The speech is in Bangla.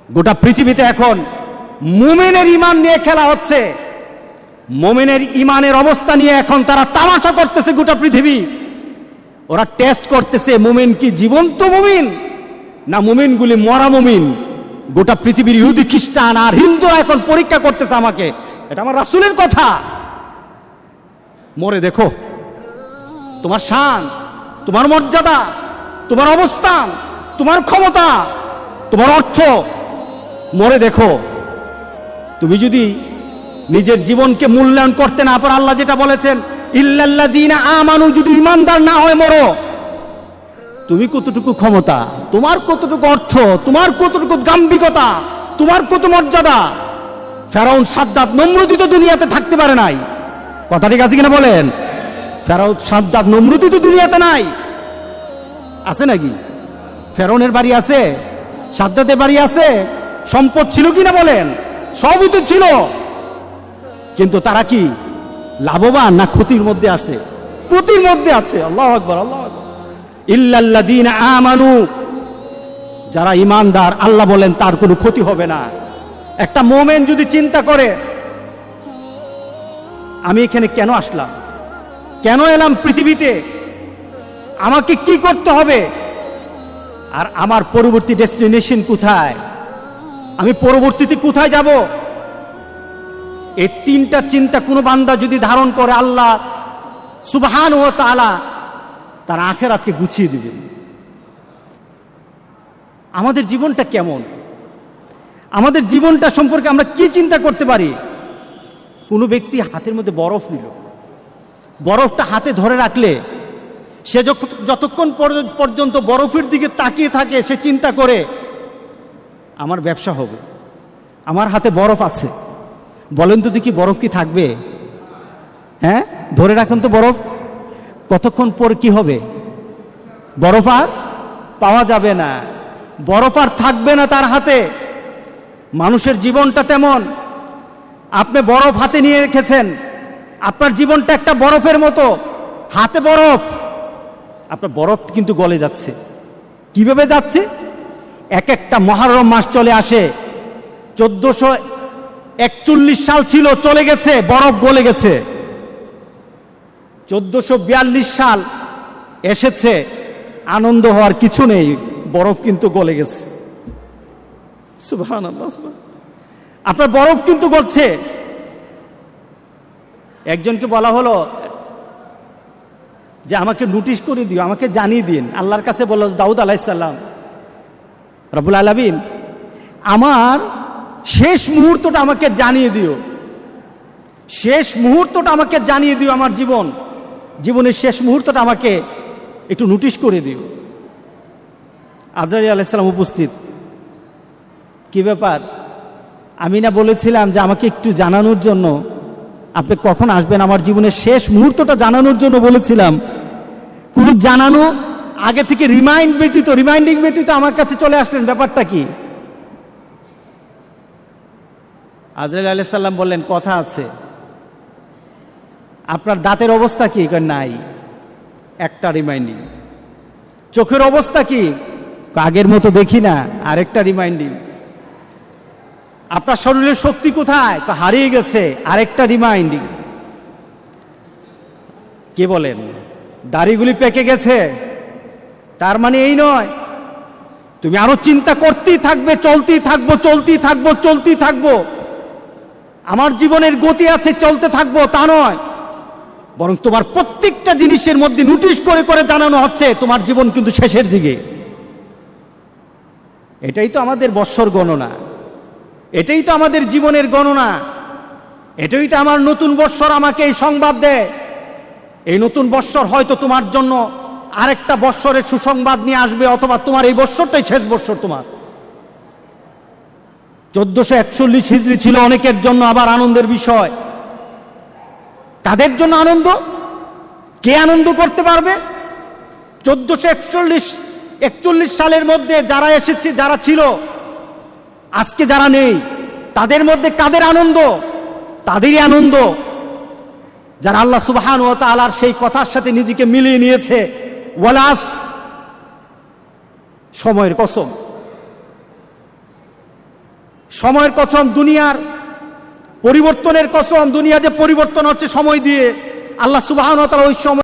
গোটা পৃথিবীতে এখন মুমিনের ঈমান নিয়ে খেলা হচ্ছে। মুমিনের ঈমানের অবস্থা নিয়ে এখন তারা তামাশা করতেছে। গোটা পৃথিবী ওরা টেস্ট করতেছে মুমিন কি জীবন্ত মুমিন না মুমিনগুলি মরা মুমিন। গোটা পৃথিবীর ইহুদি খ্রিস্টান আর হিন্দুরা এখন পরীক্ষা করতেছে আমাকে। এটা আমার রাসূলের কথা। মরে দেখো তোমার শান, তোমার মর্যাদা, তোমার অবস্থান, তোমার ক্ষমতা, তোমার অর্থ, মরে দেখো। তুমি যদি নিজের জীবনকে মূল্যায়ন করতে না পারো, আল্লাহ যেটা বলেছেন ইল্লাল্লাযীনা আমানু, যদি ইমানদার না হয় মরো, তুমি কতটুকু ক্ষমতা, তোমার কতটুকু অর্থ, তোমার কতটুকু গাম্ভীর্যতা, তোমার কত মর্যাদা। ফেরাউন, সাদ্দাত, নমরুদই তো দুনিয়াতে থাকতে পারে নাই। কথা ঠিক আছে কিনা বলেন? ফেরাউন, সাদ্দাত, নমরুদই তো দুনিয়াতে নাই। আছে নাকি? ফেরাউনের বাড়ি আছে, সাদ্দাতের বাড়ি আছে, সম্পদ ছিল কিনা বলেন? সবই তো ছিল, কিন্তু তারা কি লাভবান না ক্ষতির মধ্যে আছে? ক্ষতির মধ্যে আছে। আল্লাহু আকবার, আল্লাহু আকবার। ইল্লাল্লাযীনা আমানু, যারা ঈমানদার, আল্লাহ বলেন তার কোনো ক্ষতি হবে না। একটা মুমিন যদি চিন্তা করে আমি এখানে কেন আসলাম, কেন এলাম পৃথিবীতে, আমাকে কি করতে হবে, আর আমার পরবর্তী ডেস্টিনেশন কোথায়, আমি পরবর্তীতে কোথায় যাব, এই তিনটা চিন্তা কোনো বান্দা যদি ধারণ করে, আল্লাহ সুবহানাহু ওয়া তাআলা তার আখিরাতকে গুছিয়ে দিবেন। আমাদের জীবনটা কেমন, আমাদের জীবনটা সম্পর্কে আমরা কি চিন্তা করতে পারি? কোনো ব্যক্তি হাতের মধ্যে বরফ নিল, বরফটা হাতে ধরে রাখলে সে যতক্ষণ পর্যন্ত বরফের দিকে তাকিয়ে থাকে, সে চিন্তা করে আমার ব্যবসা হবে, আমার হাতে বরফ আছে। বলেন তো দেখি বরফ কি থাকবে? হ্যাঁ, ধরে রাখুন তো বরফ, কতক্ষণ পর কি হবে? বরফ আর পাওয়া যাবে না, বরফ আর থাকবে না তার হাতে। মানুষের জীবনটা তেমন। আপনি বরফ হাতে নিয়ে রেখেছেন, আপনার জীবনটা একটা বরফের মতো, হাতে বরফ, আপনার বরফ কিন্তু গলে যাচ্ছে। কিভাবে যাচ্ছে? এক একটা মুহররম মাস চলে আসে, 1441 সাল ছিল, চলে গেছে, বরফ গলে গেছে। 1442 সাল এসেছে, আনন্দ হওয়ার কিছু নেই, বরফ কিন্তু গলে গেছে। সুবহানাল্লাহ, আপনার বরফ কিন্তু গলছে। একজনকে বলা হলো যে আমাকে নোটিশ করে দিও, আমাকে জানিয়ে দিন। আল্লাহর কাছে বলল দাউদ আলাইহিস সালাম, রব্বুল আলামিন আমার শেষ মুহূর্তটা আমাকে জানিয়ে দিও, শেষ মুহূর্তটা আমাকে জানিয়ে দিও, আমার জীবনের শেষ মুহূর্তটা আমাকে একটু নোটিশ করে দিও। আজরাইল আলাইহিস সালাম উপস্থিত। কি ব্যাপার? আমি না বলেছিলাম যে আমাকে একটু জানানোর জন্য, আপনি কখন আসবেন, আমার জীবনের শেষ মুহূর্তটা জানানোর জন্য বলেছিলাম। কোনো জানানো আগে থেকে রিমাইন্ডিং ব্যতীত আমার কাছে চলে আসলেন, ব্যাপারটা কি? আজরাইল আলাইহিস সালাম বললেন কথা আছে। আপনার দাঁতের অবস্থা কি? নাই, একটা রিমাইন্ডিং। চোখের অবস্থা কি? আগের মতো দেখি না, আরেকটা রিমাইন্ডিং। আপনার শরীরের শক্তি কোথায়? হারিয়ে গেছে, আরেকটা রিমাইন্ডিং। কে বলেন দাড়িগুলি পেকে গেছে, তার মানে এই নয় তুমি আরো চিন্তা করতেই থাকবে, চলতেই থাকবো। আমার জীবনের গতি আছে, চলতে থাকবো, তা নয়, বরং তোমার প্রত্যেকটা জিনিসের মধ্যে নোটিশ করে করে জানানো হচ্ছে তোমার জীবন কিন্তু শেষের দিকে। এটাই তো আমাদের বৎসর গণনা, এটাই তো আমাদের জীবনের গণনা, এটাই তো আমার নতুন বৎসর আমাকে এই সংবাদ দেয়। এই নতুন বৎসর হয়তো তোমার জন্য আরেকটা বৎসরের সুসংবাদ নিয়ে আসবে, অথবা তোমার এই বৎসরটাই শেষ বৎসর। তোমার 1441 হিজরি ছিল অনেকের জন্য আবার আনন্দের বিষয়। কাদের জন্য আনন্দ? কে আনন্দ করতে পারবে? 1441 সালের মধ্যে যারা এসেছে, যারা ছিল, আজকে যারা নেই, তাদের মধ্যে কাদের আনন্দ? তাদেরই আনন্দ যারা আল্লাহ সুবহানাহু ওয়া তাআলার সেই কথার সাথে নিজেকে মিলিয়ে নিয়েছে। ওয়ালাস, সময়ের কসম, সময়ের কসম, দুনিয়ার পরিবর্তনের কসম, দুনিয়া যে পরিবর্তন হচ্ছে সময় দিয়ে, আল্লাহ সুবহানাহু ওয়া তাআলা ওই সময়